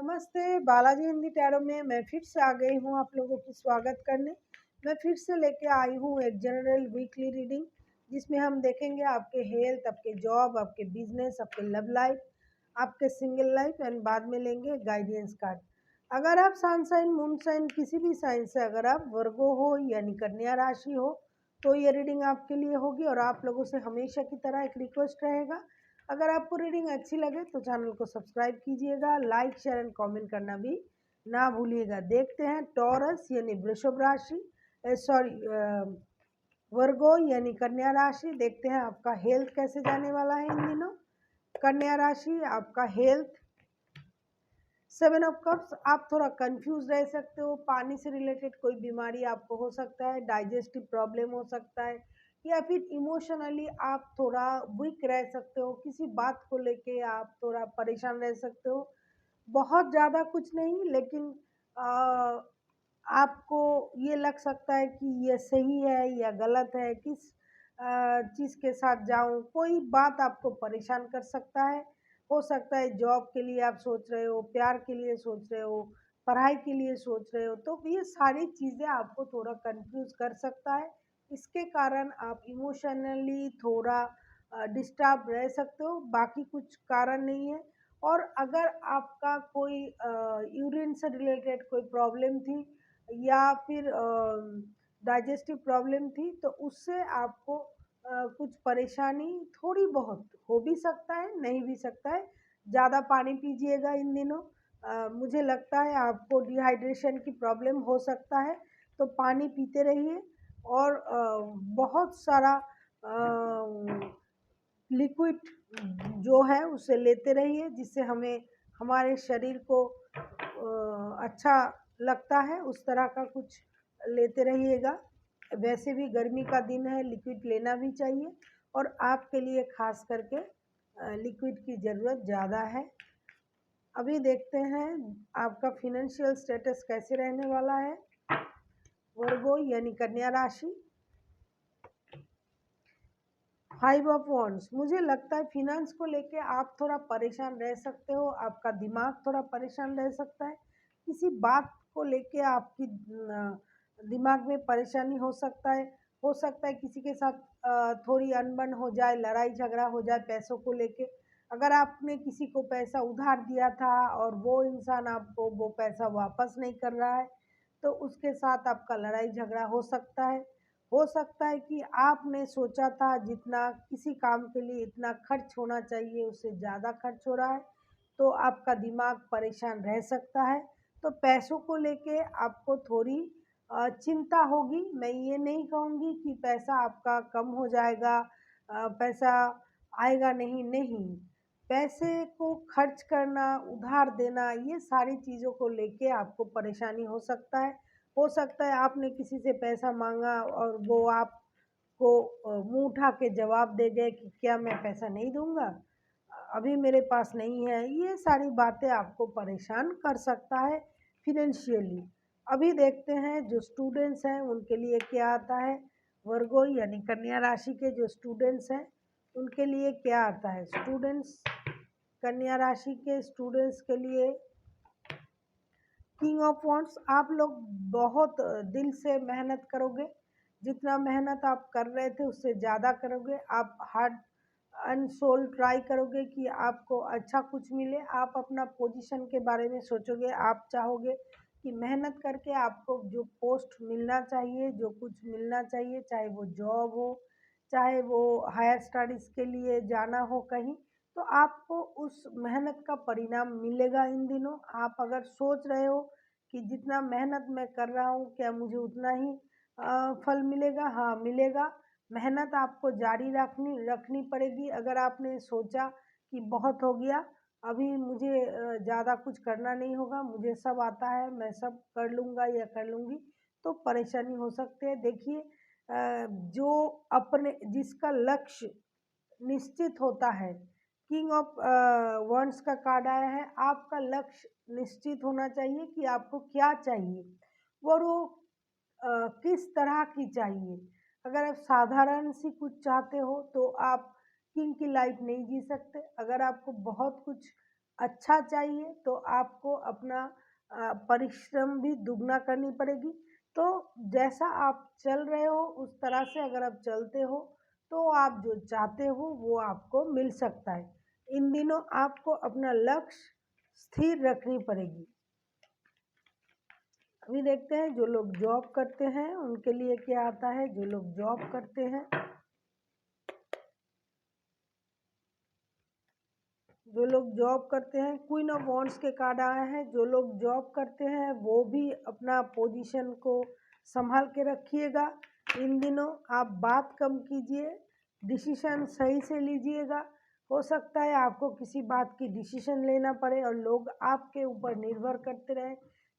नमस्ते, बालाजी हिंदी टैरो में मैं फिर से आ गई हूँ आप लोगों की स्वागत करने। मैं फिर से लेके आई हूँ एक जनरल वीकली रीडिंग, जिसमें हम देखेंगे आपके हेल्थ, आपके जॉब, आपके बिजनेस, आपके लव लाइफ, आपके सिंगल लाइफ एंड बाद में लेंगे गाइडेंस कार्ड। अगर आप सन साइन, मून साइन, किसी भी साइन से अगर आप वर्गो हो यानी कन्या राशि हो तो ये रीडिंग आपके लिए होगी। और आप लोगों से हमेशा की तरह एक रिक्वेस्ट रहेगा, अगर आपको रीडिंग अच्छी लगे तो चैनल को सब्सक्राइब कीजिएगा, लाइक शेयर एंड कमेंट करना भी ना भूलिएगा। देखते हैं टॉरस यानी वृषभ राशि, वर्गो यानी कन्या राशि। देखते हैं आपका हेल्थ कैसे जाने वाला है इन दिनों। कन्या राशि, आपका हेल्थ 7 ऑफ कप्स, आप थोड़ा कंफ्यूज रह सकते हो। पानी से रिलेटेड कोई बीमारी आपको हो सकता है, डाइजेस्टिव प्रॉब्लम हो सकता है, या फिर इमोशनली आप थोड़ा वीक रह सकते हो। किसी बात को लेके आप थोड़ा परेशान रह सकते हो। बहुत ज़्यादा कुछ नहीं, लेकिन आ, आपको ये लग सकता है कि ये सही है या गलत है, किस चीज़ के साथ जाऊं। कोई बात आपको परेशान कर सकता है। हो सकता है जॉब के लिए आप सोच रहे हो, प्यार के लिए सोच रहे हो, पढ़ाई के लिए सोच रहे हो, तो ये सारी चीज़ें आपको थोड़ा कंफ्यूज कर सकता है। इसके कारण आप इमोशनली थोड़ा डिस्टर्ब रह सकते हो, बाकी कुछ कारण नहीं है। और अगर आपका कोई यूरिन से रिलेटेड कोई प्रॉब्लम थी या फिर डाइजेस्टिव प्रॉब्लम थी, तो उससे आपको कुछ परेशानी थोड़ी बहुत हो भी सकता है, नहीं भी सकता है। ज़्यादा पानी पीजिएगा इन दिनों। मुझे लगता है आपको डिहाइड्रेशन की प्रॉब्लम हो सकता है, तो पानी पीते रहिए। और बहुत सारा लिक्विड जो है उसे लेते रहिए, जिससे हमें हमारे शरीर को अच्छा लगता है, उस तरह का कुछ लेते रहिएगा। वैसे भी गर्मी का दिन है, लिक्विड लेना भी चाहिए, और आपके लिए खास करके लिक्विड की ज़रूरत ज़्यादा है। अभी देखते हैं आपका फिनेंशियल स्टेटस कैसे रहने वाला है वर्गो यानी कन्या राशि। 5 ऑफ वॉन्ड्स, मुझे लगता है फिनेंस को लेके आप थोड़ा परेशान रह सकते हो, आपका दिमाग थोड़ा परेशान रह सकता है। किसी बात को लेके आपकी दिमाग में परेशानी हो सकता है। हो सकता है किसी के साथ थोड़ी अनबन हो जाए, लड़ाई झगड़ा हो जाए पैसों को लेके। अगर आपने किसी को पैसा उधार दिया था और वो इंसान आपको वो पैसा वापस नहीं कर रहा है, तो उसके साथ आपका लड़ाई झगड़ा हो सकता है। हो सकता है कि आपने सोचा था जितना किसी काम के लिए इतना खर्च होना चाहिए उससे ज़्यादा खर्च हो रहा है, तो आपका दिमाग परेशान रह सकता है। तो पैसों को लेके आपको थोड़ी चिंता होगी। मैं ये नहीं कहूँगी कि पैसा आपका कम हो जाएगा, पैसा आएगा नहीं, नहीं। पैसे को खर्च करना, उधार देना, ये सारी चीज़ों को लेके आपको परेशानी हो सकता है। हो सकता है आपने किसी से पैसा मांगा और वो आपको मुंह उठा के जवाब दे गए कि क्या मैं पैसा नहीं दूंगा, अभी मेरे पास नहीं है। ये सारी बातें आपको परेशान कर सकता है फिनेंशियली। अभी देखते हैं जो स्टूडेंट्स हैं उनके लिए क्या आता है। वर्गो यानी कन्या राशि के जो स्टूडेंट्स हैं उनके लिए क्या आता है। स्टूडेंट्स, कन्या राशि के स्टूडेंट्स के लिए किंग ऑफ वॉन्ड्स, आप लोग बहुत दिल से मेहनत करोगे। जितना मेहनत आप कर रहे थे उससे ज़्यादा करोगे। आप हार्ड एंड सोल ट्राई करोगे कि आपको अच्छा कुछ मिले। आप अपना पोजीशन के बारे में सोचोगे। आप चाहोगे कि मेहनत करके आपको जो पोस्ट मिलना चाहिए, जो कुछ मिलना चाहिए, चाहे वो जॉब हो, चाहे वो हायर स्टडीज़ के लिए जाना हो कहीं, तो आपको उस मेहनत का परिणाम मिलेगा इन दिनों। आप अगर सोच रहे हो कि जितना मेहनत मैं कर रहा हूँ क्या मुझे उतना ही फल मिलेगा, हाँ मिलेगा। मेहनत आपको जारी रखनी रखनी पड़ेगी। अगर आपने सोचा कि बहुत हो गया, अभी मुझे ज़्यादा कुछ करना नहीं होगा, मुझे सब आता है, मैं सब कर लूँगा या कर लूँगी, तो परेशानी हो सकती है। देखिए जो अपने जिसका लक्ष्य निश्चित होता है, किंग ऑफ वंड्स का कार्ड आया है। आपका लक्ष्य निश्चित होना चाहिए कि आपको क्या चाहिए और वो किस तरह की चाहिए। अगर आप साधारण सी कुछ चाहते हो तो आप किंग की लाइफ नहीं जी सकते। अगर आपको बहुत कुछ अच्छा चाहिए तो आपको अपना परिश्रम भी दुगना करनी पड़ेगी। तो जैसा आप चल रहे हो उस तरह से अगर आप चलते हो तो आप जो चाहते हो वो आपको मिल सकता है। इन दिनों आपको अपना लक्ष्य स्थिर रखनी पड़ेगी। अभी देखते हैं जो लोग जॉब करते हैं उनके लिए क्या आता है। जो लोग जॉब करते हैं, जो लोग जॉब करते हैं, क्वीन ऑफ वॉन्ड्स के कार्ड आए हैं। जो लोग जॉब करते हैं वो भी अपना पोजीशन को संभाल के रखिएगा। इन दिनों आप बात कम कीजिए, डिसीजन सही से लीजिएगा। हो सकता है आपको किसी बात की डिसीजन लेना पड़े और लोग आपके ऊपर निर्भर करते रहें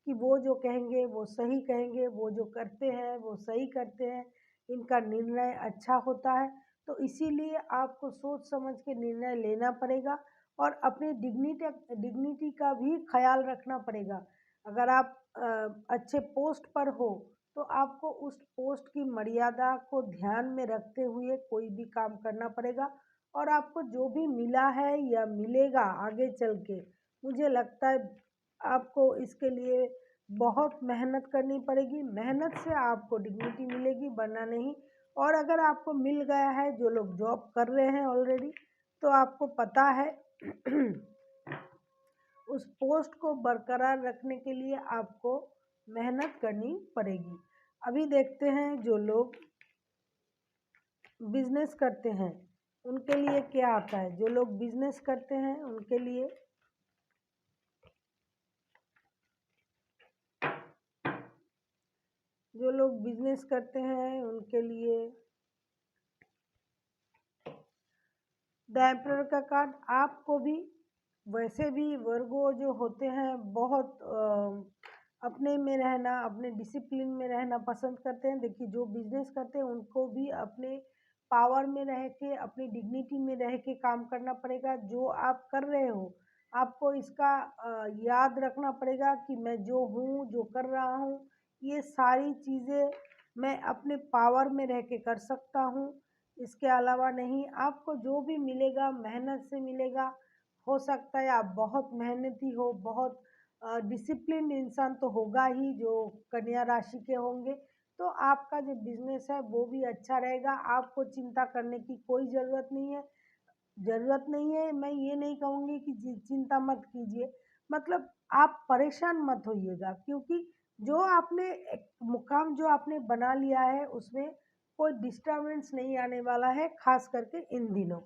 कि वो जो कहेंगे वो सही कहेंगे, वो जो करते हैं वो सही करते हैं, इनका निर्णय अच्छा होता है। तो इसीलिए आपको सोच समझ के निर्णय लेना पड़ेगा और अपनी डिग्निटी का भी ख्याल रखना पड़ेगा। अगर आप अच्छे पोस्ट पर हो तो आपको उस पोस्ट की मर्यादा को ध्यान में रखते हुए कोई भी काम करना पड़ेगा। और आपको जो भी मिला है या मिलेगा आगे चल के, मुझे लगता है आपको इसके लिए बहुत मेहनत करनी पड़ेगी। मेहनत से आपको डिग्निटी मिलेगी, वरना नहीं। और अगर आपको मिल गया है, जो लोग जॉब कर रहे हैं ऑलरेडी, तो आपको पता है उस पोस्ट को बरकरार रखने के लिए आपको मेहनत करनी पड़ेगी। अभी देखते हैं जो लोग बिजनेस करते हैं उनके लिए क्या आता है। जो लोग बिजनेस करते हैं उनके लिए जो लोग बिजनेस करते हैं उनके लिए द एम्परर का कार्ड। आपको भी वैसे भी वर्गो जो होते हैं बहुत अपने में रहना, अपने डिसिप्लिन में रहना पसंद करते हैं। देखिए जो बिजनेस करते हैं उनको भी अपने पावर में रह के, अपनी डिग्निटी में रह के काम करना पड़ेगा। जो आप कर रहे हो आपको इसका याद रखना पड़ेगा कि मैं जो हूँ, जो कर रहा हूँ, ये सारी चीज़ें मैं अपने पावर में रह के कर सकता हूँ। इसके अलावा नहीं। आपको जो भी मिलेगा मेहनत से मिलेगा। हो सकता है आप बहुत मेहनती हो, बहुत डिसिप्लिन इंसान तो होगा ही जो कन्या राशि के होंगे। तो आपका जो बिजनेस है वो भी अच्छा रहेगा। आपको चिंता करने की कोई ज़रूरत नहीं है। मैं ये नहीं कहूँगी कि चिंता मत कीजिए, मतलब आप परेशान मत होइएगा, क्योंकि जो आपने एक मुकाम जो आपने बना लिया है उसमें कोई डिस्टरबेंस नहीं आने वाला है, खास करके इन दिनों।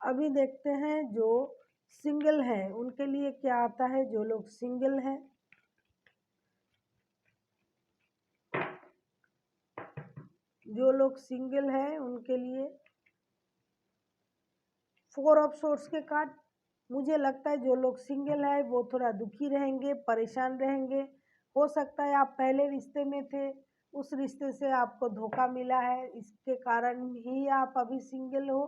अभी देखते हैं जो सिंगल हैं उनके लिए क्या आता है। जो लोग सिंगल हैं, उनके लिए 4 ऑफ सोर्स के कार्ड। मुझे लगता है जो लोग सिंगल है वो थोड़ा दुखी रहेंगे, परेशान रहेंगे। हो सकता है आप पहले रिश्ते में थे, उस रिश्ते से आपको धोखा मिला है, इसके कारण ही आप अभी सिंगल हो।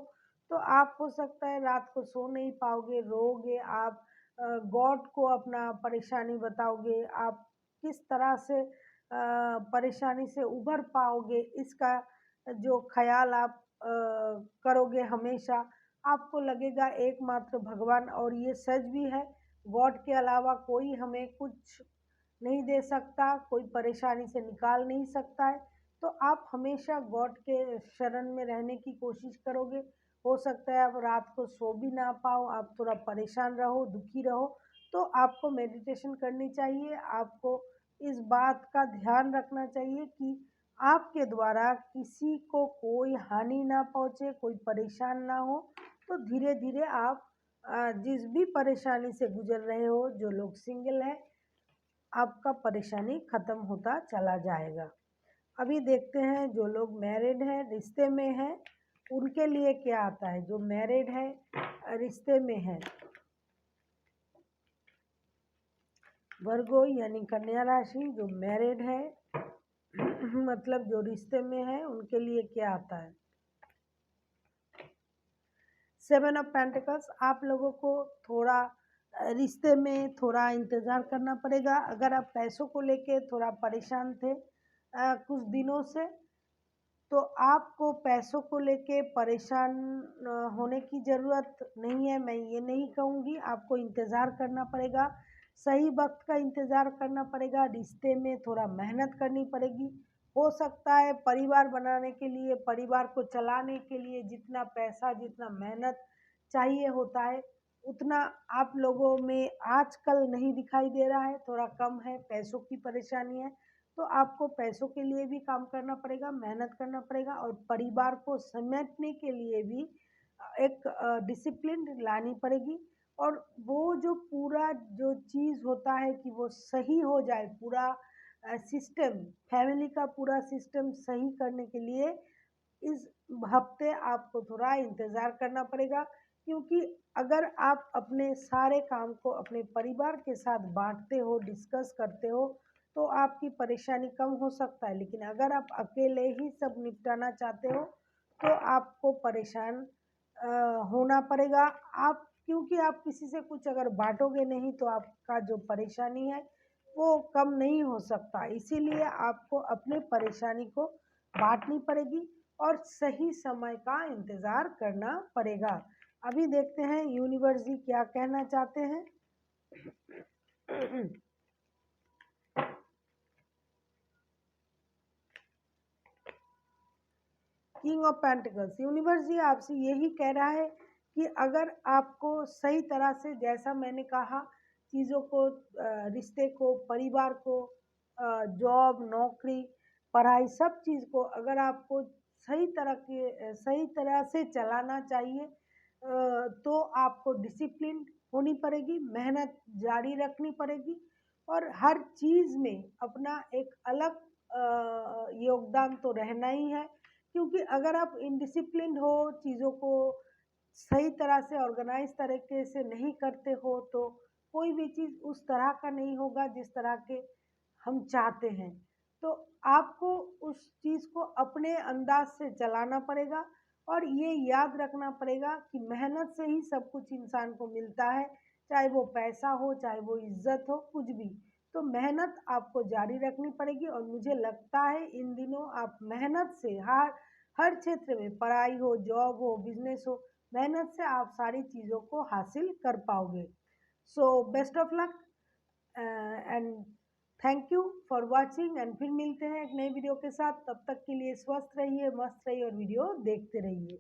तो आप हो सकता है रात को सो नहीं पाओगे, रोओगे आप, गॉड को अपना परेशानी बताओगे। आप किस तरह से परेशानी से उभर पाओगे इसका जो ख्याल आप करोगे हमेशा। आपको लगेगा एकमात्र भगवान, और ये सच भी है, गॉड के अलावा कोई हमें कुछ नहीं दे सकता, कोई परेशानी से निकाल नहीं सकता है। तो आप हमेशा गॉड के शरण में रहने की कोशिश करोगे। हो सकता है आप रात को सो भी ना पाओ, आप थोड़ा परेशान रहो, दुखी रहो। तो आपको मेडिटेशन करनी चाहिए। आपको इस बात का ध्यान रखना चाहिए कि आपके द्वारा किसी को कोई हानि ना पहुँचे, कोई परेशान ना हो। तो धीरे धीरे आप जिस भी परेशानी से गुजर रहे हो, जो लोग सिंगल हैं, आपका परेशानी ख़त्म होता चला जाएगा। अभी देखते हैं जो लोग मैरिड हैं, रिश्ते में हैं, उनके लिए क्या आता है। जो मैरिड है, रिश्ते में है, वर्गो यानी कन्या राशि जो मैरिड है मतलब जो रिश्ते में है, उनके लिए क्या आता है। 7 ऑफ पेंटिकल्स। आप लोगों को थोड़ा रिश्ते में थोड़ा इंतज़ार करना पड़ेगा। अगर आप पैसों को लेके थोड़ा परेशान थे कुछ दिनों से, तो आपको पैसों को लेके परेशान होने की ज़रूरत नहीं है। मैं ये नहीं कहूँगी, आपको इंतज़ार करना पड़ेगा, सही वक्त का इंतज़ार करना पड़ेगा, रिश्ते में थोड़ा मेहनत करनी पड़ेगी। हो सकता है परिवार बनाने के लिए, परिवार को चलाने के लिए जितना पैसा, जितना मेहनत चाहिए होता है, उतना आप लोगों में आजकल नहीं दिखाई दे रहा है, थोड़ा कम है, पैसों की परेशानी है। तो आपको पैसों के लिए भी काम करना पड़ेगा, मेहनत करना पड़ेगा और परिवार को समेटने के लिए भी एक डिसिप्लिन लानी पड़ेगी। और वो जो पूरा जो चीज़ होता है कि वो सही हो जाए, पूरा सिस्टम, फैमिली का पूरा सिस्टम सही करने के लिए इस हफ्ते आपको थोड़ा इंतज़ार करना पड़ेगा, क्योंकि अगर आप अपने सारे काम को अपने परिवार के साथ बाँटते हो, डिस्कस करते हो, तो आपकी परेशानी कम हो सकता है। लेकिन अगर आप अकेले ही सब निपटाना चाहते हो, तो आपको परेशान होना पड़ेगा। आप क्योंकि आप किसी से कुछ अगर बाँटोगे नहीं, तो आपका जो परेशानी है, वो कम नहीं हो सकता। इसीलिए आपको अपनी परेशानी को बाँटनी पड़ेगी और सही समय का इंतज़ार करना पड़ेगा। अभी देखते हैं यूनिवर्स जी क्या कहना चाहते हैं। किंग ऑफ पेंटिकल्स, यूनिवर्स जी आपसे यही कह रहा है कि अगर आपको सही तरह से, जैसा मैंने कहा, चीज़ों को, रिश्ते को, परिवार को, जॉब, नौकरी, पढ़ाई, सब चीज़ को अगर आपको सही तरह से चलाना चाहिए, तो आपको डिसिप्लिन होनी पड़ेगी, मेहनत जारी रखनी पड़ेगी और हर चीज़ में अपना एक अलग योगदान तो रहना ही है। क्योंकि अगर आप इनडिसिप्लिन्ड हो, चीज़ों को सही तरह से ऑर्गेनाइज तरीके से नहीं करते हो, तो कोई भी चीज़ उस तरह का नहीं होगा जिस तरह के हम चाहते हैं। तो आपको उस चीज़ को अपने अंदाज से चलाना पड़ेगा और ये याद रखना पड़ेगा कि मेहनत से ही सब कुछ इंसान को मिलता है, चाहे वो पैसा हो, चाहे वो इज्जत हो, कुछ भी। तो मेहनत आपको जारी रखनी पड़ेगी और मुझे लगता है इन दिनों आप मेहनत से हर क्षेत्र में, पढ़ाई हो, जॉब हो, बिजनेस हो, मेहनत से आप सारी चीज़ों को हासिल कर पाओगे। So best of luck and thank you for watching. And फिर मिलते हैं एक नई वीडियो के साथ। तब तक के लिए स्वस्थ रहिए, मस्त रहिए और वीडियो देखते रहिए।